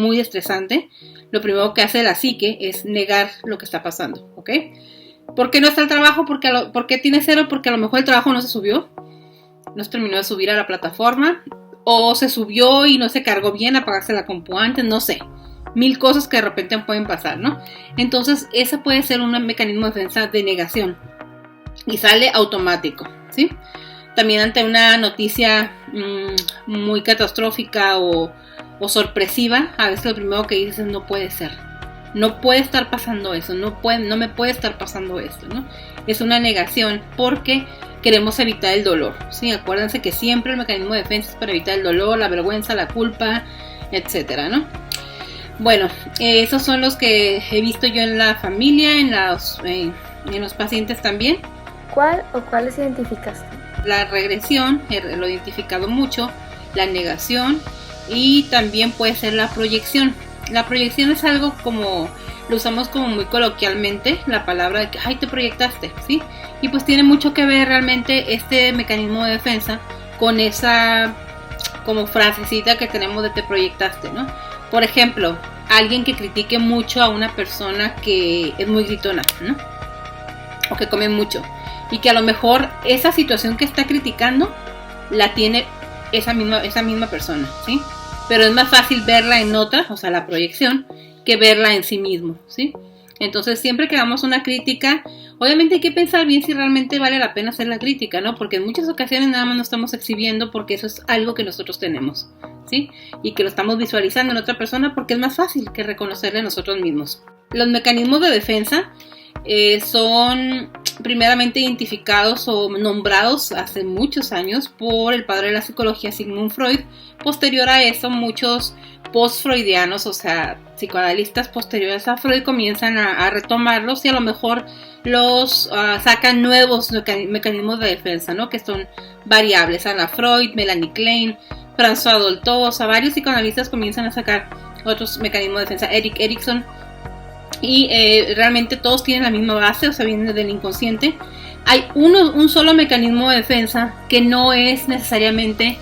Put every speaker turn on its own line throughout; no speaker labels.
muy estresante, lo primero que hace la psique es negar lo que está pasando, ¿ok? ¿Por qué no está el trabajo? ¿Por qué tiene cero? Porque a lo mejor el trabajo no se subió, no se terminó de subir a la plataforma, o se subió y no se cargó bien, apagarse la compu antes, no sé. 1000 cosas que de repente pueden pasar, ¿no? Entonces, ese puede ser un mecanismo de defensa de negación y sale automático, ¿sí? También ante una noticia muy catastrófica o sorpresiva, a veces lo primero que dices es no puede ser. No puede estar pasando eso, no me puede estar pasando esto, ¿no? Es una negación porque queremos evitar el dolor, ¿sí? Acuérdense que siempre el mecanismo de defensa es para evitar el dolor, la vergüenza, la culpa, etcétera, ¿no? Bueno, esos son los que he visto yo en la familia, en los pacientes también.
¿Cuál o cuáles identificaste?
La regresión, lo he identificado mucho, la negación y también puede ser la proyección. La proyección es algo como, lo usamos como muy coloquialmente, la palabra de que, ay, te proyectaste, ¿sí? Y pues tiene mucho que ver realmente este mecanismo de defensa con esa como frasecita que tenemos de te proyectaste, ¿no? Por ejemplo, alguien que critique mucho a una persona que es muy gritona, ¿no? O que come mucho. Y que a lo mejor esa situación que está criticando la tiene esa misma persona, ¿sí? Pero es más fácil verla en otra, o sea, la proyección, que verla en sí mismo, ¿sí? Entonces, siempre que hagamos una crítica, obviamente hay que pensar bien si realmente vale la pena hacer la crítica, ¿no? Porque en muchas ocasiones nada más nos estamos exhibiendo porque eso es algo que nosotros tenemos, ¿sí? Y que lo estamos visualizando en otra persona porque es más fácil que reconocerle a nosotros mismos. Los mecanismos de defensa son primeramente identificados o nombrados hace muchos años por el padre de la psicología Sigmund Freud. Posterior a eso, muchos post-freudianos, o sea, psicoanalistas posteriores a Freud comienzan a retomarlos y a lo mejor los sacan nuevos mecanismos de defensa, ¿no? Que son variables. Anna Freud, Melanie Klein, François Dolto, o sea, varios psicoanalistas comienzan a sacar otros mecanismos de defensa. Erik Erikson. Y realmente todos tienen la misma base, o sea, vienen del inconsciente. Hay un solo mecanismo de defensa que no es necesariamente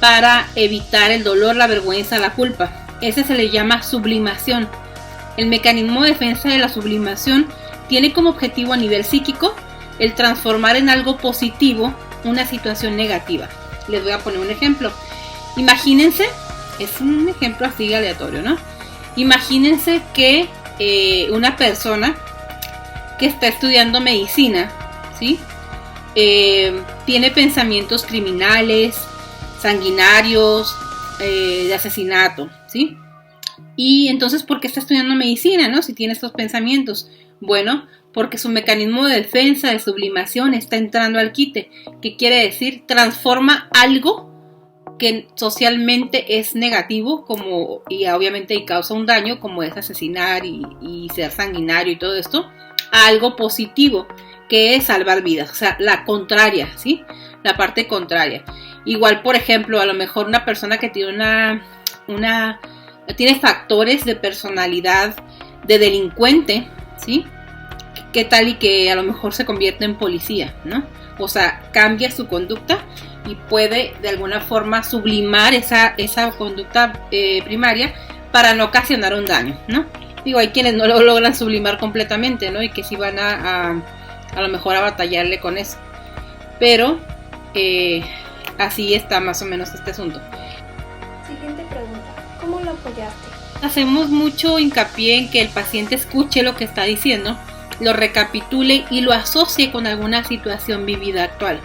para evitar el dolor, la vergüenza, la culpa. Ese se le llama sublimación. El mecanismo de defensa de la sublimación tiene como objetivo a nivel psíquico el transformar en algo positivo una situación negativa. Les voy a poner un ejemplo. Imagínense, es un ejemplo así aleatorio, ¿no? Imagínense que una persona que está estudiando medicina, ¿sí? Tiene pensamientos criminales, sanguinarios, de asesinato, ¿sí? Y entonces, ¿por qué está estudiando medicina, no? Si tiene estos pensamientos. Bueno, porque su mecanismo de defensa, de sublimación, está entrando al quite. ¿Qué quiere decir? Transforma algo que socialmente es negativo, como, y obviamente y causa un daño, como es asesinar y ser sanguinario y todo esto, a algo positivo, que es salvar vidas, o sea, la contraria, ¿sí? La parte contraria. Igual, por ejemplo, a lo mejor una persona que tiene tiene factores de personalidad de delincuente, ¿sí? ¿Qué tal y que a lo mejor se convierte en policía, ¿no? O sea, cambia su conducta y puede de alguna forma sublimar esa conducta primaria para no ocasionar un daño, ¿no? Digo, hay quienes no lo logran sublimar completamente, ¿no? Y que sí van a lo mejor a batallarle con eso. Pero así está más o menos este asunto.
Siguiente pregunta. ¿Cómo lo apoyaste?
Hacemos mucho hincapié en que el paciente escuche lo que está diciendo, lo recapitule y lo asocie con alguna situación vivida actual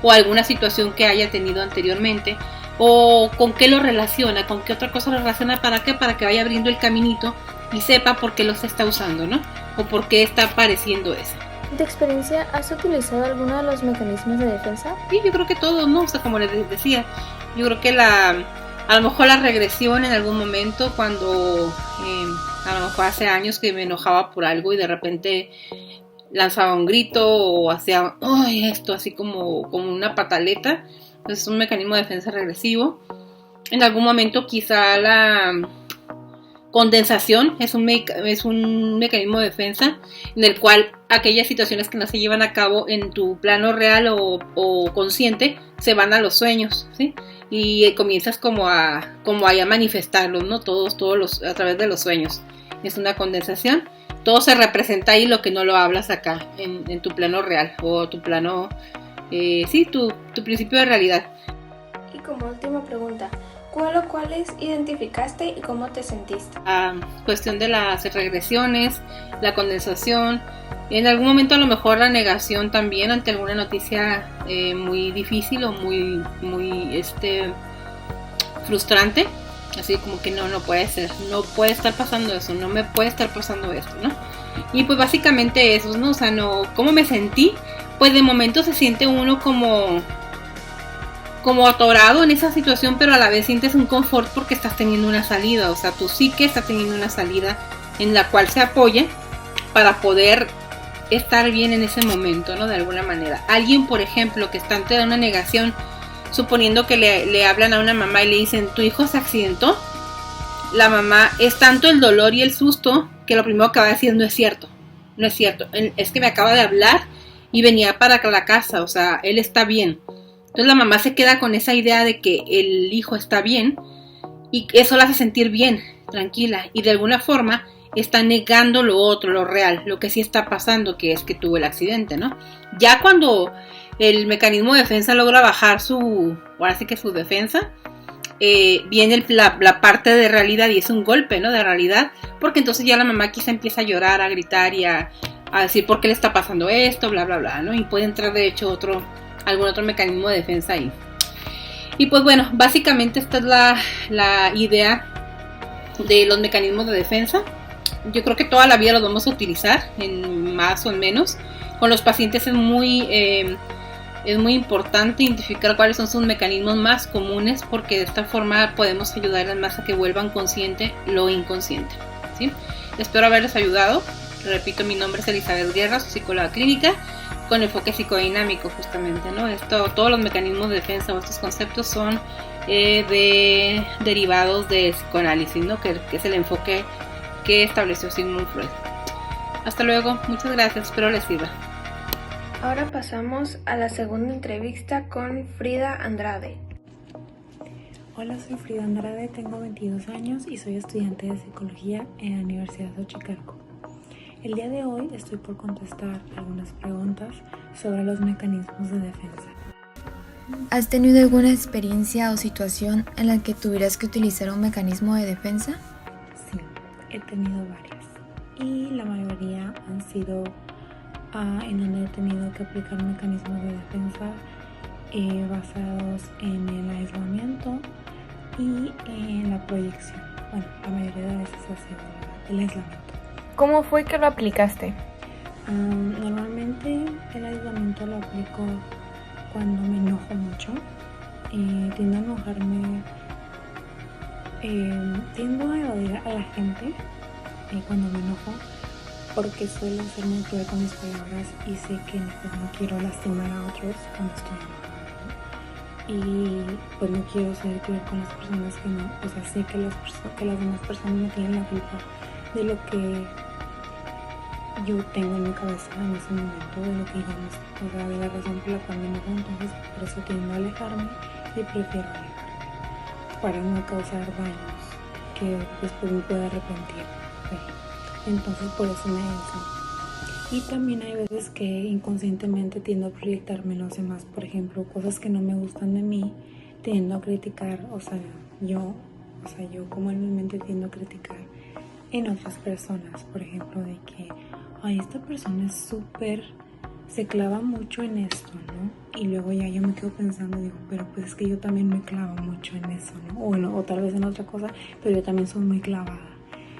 o alguna situación que haya tenido anteriormente, o con qué lo relaciona, con qué otra cosa lo relaciona, ¿para qué? Para que vaya abriendo el caminito y sepa por qué los está usando, ¿no? O por qué está apareciendo eso.
¿En tu experiencia has utilizado alguno de los mecanismos de defensa?
Sí, yo creo que todos, ¿no? O sea, como les decía, yo creo que a lo mejor la regresión en algún momento, cuando a lo mejor hace años que me enojaba por algo y de repente lanzaba un grito o hacía esto así como una pataleta, pues es un mecanismo de defensa regresivo. En algún momento quizá la condensación es un mecanismo de defensa en el cual aquellas situaciones que no se llevan a cabo en tu plano real o consciente se van a los sueños, ¿sí? y comienzas como a manifestarlos, ¿no? Todos a través de los sueños. Es una condensación. Todo se representa ahí, lo que no lo hablas acá, en tu plano real, o tu plano, tu principio de realidad.
Y como última pregunta, ¿cuál o cuáles identificaste y cómo te sentiste?
Cuestión de las regresiones, la condensación, en algún momento a lo mejor la negación también ante alguna noticia muy difícil o muy frustrante. Así como que no puede ser, no puede estar pasando eso, no me puede estar pasando esto, ¿no? Y pues básicamente eso, ¿no? O sea, ¿cómo me sentí? Pues de momento se siente uno como atorado en esa situación, pero a la vez sientes un confort porque estás teniendo una salida, o sea, tu psique está teniendo una salida en la cual se apoya para poder estar bien en ese momento, ¿no? De alguna manera. Alguien, por ejemplo, que está ante una negación, suponiendo que le hablan a una mamá y le dicen, tu hijo se accidentó, la mamá es tanto el dolor y el susto que lo primero que va a decir, no es cierto, es que me acaba de hablar y venía para la casa, o sea, él está bien. Entonces la mamá se queda con esa idea de que el hijo está bien y eso la hace sentir bien, tranquila, y de alguna forma está negando lo otro, lo real, lo que sí está pasando, que es que tuvo el accidente, ¿no? Ya cuando el mecanismo de defensa logra bajar su defensa, viene la parte de realidad y es un golpe, ¿no? De realidad, porque entonces ya la mamá quizá empieza a llorar, a gritar y a decir por qué le está pasando esto, bla, bla, bla, ¿no? Y puede entrar de hecho algún otro mecanismo de defensa ahí. Y pues bueno, básicamente esta es la idea de los mecanismos de defensa. Yo creo que toda la vida los vamos a utilizar, en más o en menos. Con los pacientes es muy importante identificar cuáles son sus mecanismos más comunes, porque de esta forma podemos ayudarles más a que vuelvan consciente lo inconsciente, ¿sí? Espero haberles ayudado. Repito, mi nombre es Elizabeth Guerra, soy psicóloga clínica con enfoque psicodinámico, justamente, ¿no? Todos los mecanismos de defensa o estos conceptos son derivados de psicoanálisis, ¿no? Que es el enfoque que estableció Sigmund Freud. Hasta luego, muchas gracias, espero les sirva.
Ahora pasamos a la segunda entrevista con Frida Andrade.
Hola, soy Frida Andrade, tengo 22 años y soy estudiante de psicología en la Universidad de Chicago. El día de hoy estoy por contestar algunas preguntas sobre los mecanismos de defensa.
¿Has tenido alguna experiencia o situación en la que tuvieras que utilizar un mecanismo de defensa?
Sí, he tenido varias y la mayoría han sido en donde he tenido que aplicar mecanismos de defensa basados en el aislamiento y en la proyección. Bueno, la mayoría de veces ha sido el aislamiento.
¿Cómo fue que lo aplicaste?
Normalmente el aislamiento lo aplico cuando me enojo mucho. Tiendo a enojarme, tiendo a odiar a la gente cuando me enojo, porque suelo ser muy cruel con mis palabras y sé que pues, no quiero lastimar a otros cuando estoy enojada, ¿no? Y pues no quiero ser cruel con las personas que no, o sea, sé que las demás personas no tienen la culpa de lo que yo tengo en mi cabeza en ese momento, de lo que yo no sé, o sea, de la razón por la cual me enojo. Entonces por eso tiendo a alejarme y prefiero alejarme para no causar daños que después me pueda arrepentir. Entonces por eso me aíslo. Y también hay veces que inconscientemente tiendo a proyectarme en los demás. Por ejemplo, cosas que no me gustan de mí, tiendo a criticar, yo como en mi mente tiendo a criticar en otras personas. Por ejemplo, de que, esta persona es súper, se clava mucho en esto, ¿no? Y luego ya yo me quedo pensando, digo, pero pues es que yo también me clavo mucho en eso, ¿no? O tal vez en otra cosa, pero yo también soy muy clavada.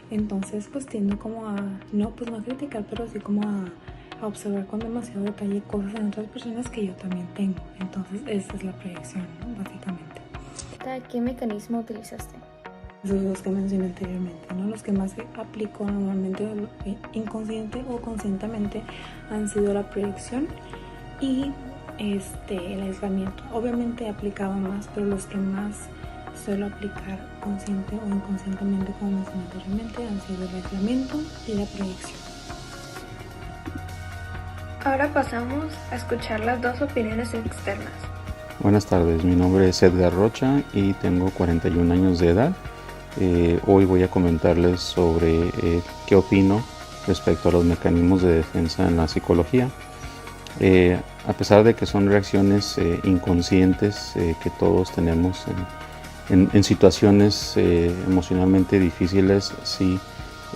Entonces pues tiendo como no a criticar, pero sí como a observar con demasiado detalle cosas en otras personas que yo también tengo. Entonces esa es la proyección, ¿no? Básicamente.
¿Qué mecanismo utilizaste?
Esos dos que mencioné anteriormente, ¿no? Los que más aplico normalmente inconsciente o conscientemente han sido la proyección y el aislamiento. Obviamente he aplicado más, pero los que más suelo aplicar consciente o inconscientemente, como mencioné anteriormente, han sido el aislamiento y la proyección.
Ahora pasamos a escuchar las dos opiniones externas.
Buenas tardes, mi nombre es Edgar Rocha y tengo 41 años de edad. Hoy voy a comentarles sobre qué opino respecto a los mecanismos de defensa en la psicología. A pesar de que son reacciones inconscientes que todos tenemos en situaciones emocionalmente difíciles, sí,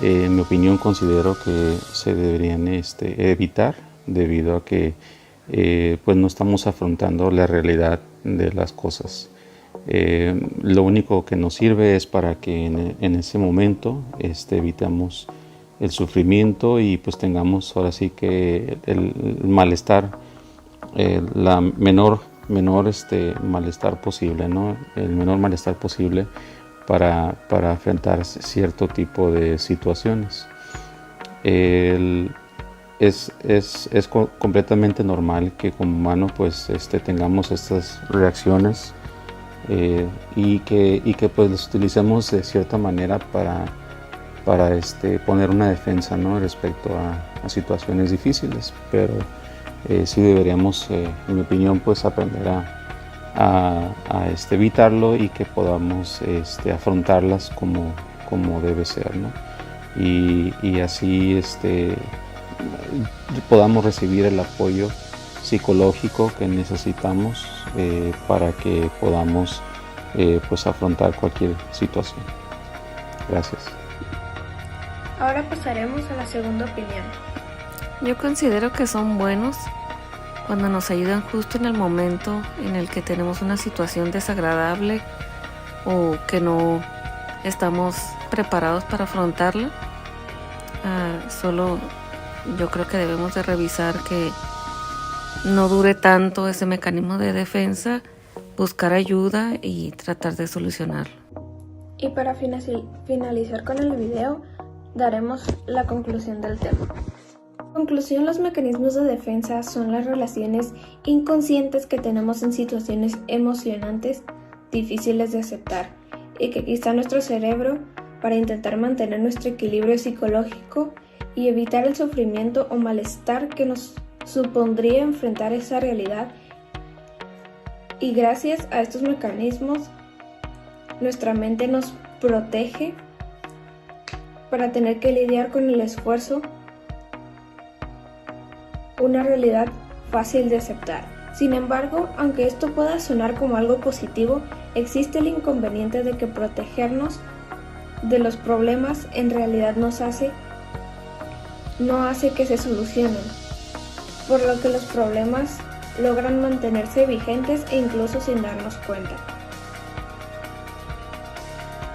en mi opinión considero que se deberían evitar, debido a que pues no estamos afrontando la realidad de las cosas. Lo único que nos sirve es para que en ese momento evitemos el sufrimiento y pues tengamos ahora sí que el malestar, la menor malestar posible, ¿no? El menor malestar posible para enfrentar cierto tipo de situaciones. Es completamente normal que como humano pues tengamos estas reacciones y que pues las utilicemos de cierta manera para poner una defensa, ¿no? Respecto a situaciones difíciles, pero sí deberíamos, en mi opinión, pues aprender a evitarlo y que podamos afrontarlas como debe ser, ¿no? Y así podamos recibir el apoyo psicológico que necesitamos para que podamos pues afrontar cualquier situación. Gracias.
Ahora pasaremos a la segunda opinión.
Yo considero que son buenos cuando nos ayudan justo en el momento en el que tenemos una situación desagradable o que no estamos preparados para afrontarla. Solo yo creo que debemos de revisar que no dure tanto ese mecanismo de defensa, buscar ayuda y tratar de solucionarlo.
Y para finalizar con el video, daremos la conclusión del tema. En conclusión, los mecanismos de defensa son las relaciones inconscientes que tenemos en situaciones emocionantes difíciles de aceptar y que quizá nuestro cerebro, para intentar mantener nuestro equilibrio psicológico y evitar el sufrimiento o malestar que nos supondría enfrentar esa realidad. Y gracias a estos mecanismos, nuestra mente nos protege para tener que lidiar con el esfuerzo, una realidad fácil de aceptar. Sin embargo, aunque esto pueda sonar como algo positivo, existe el inconveniente de que protegernos de los problemas en realidad no hace que se solucionen, por lo que los problemas logran mantenerse vigentes e incluso sin darnos cuenta.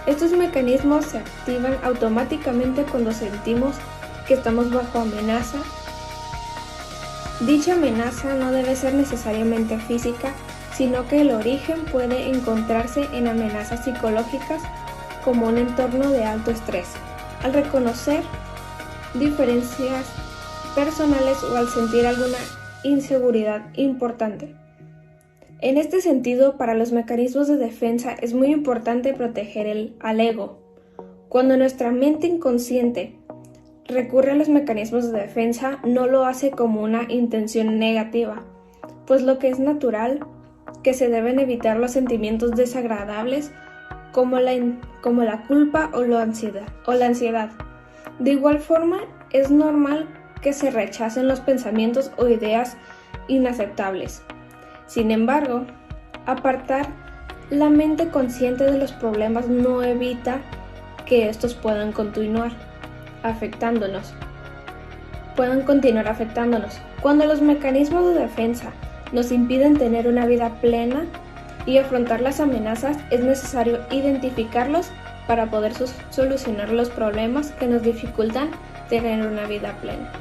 Estos mecanismos se activan automáticamente cuando sentimos que estamos bajo amenaza. Dicha amenaza no debe ser necesariamente física, sino que el origen puede encontrarse en amenazas psicológicas como un entorno de alto estrés. Al reconocer diferencias personales o al sentir alguna inseguridad importante. En este sentido, para los mecanismos de defensa es muy importante proteger al ego. Cuando nuestra mente inconsciente recurre a los mecanismos de defensa, no lo hace como una intención negativa, pues lo que es natural, que se deben evitar los sentimientos desagradables como la culpa o la ansiedad. De igual forma, es normal que se rechacen los pensamientos o ideas inaceptables. Sin embargo, apartar la mente consciente de los problemas no evita que estos puedan continuar afectándonos. Cuando los mecanismos de defensa nos impiden tener una vida plena y afrontar las amenazas, es necesario identificarlos para poder solucionar los problemas que nos dificultan tener una vida plena.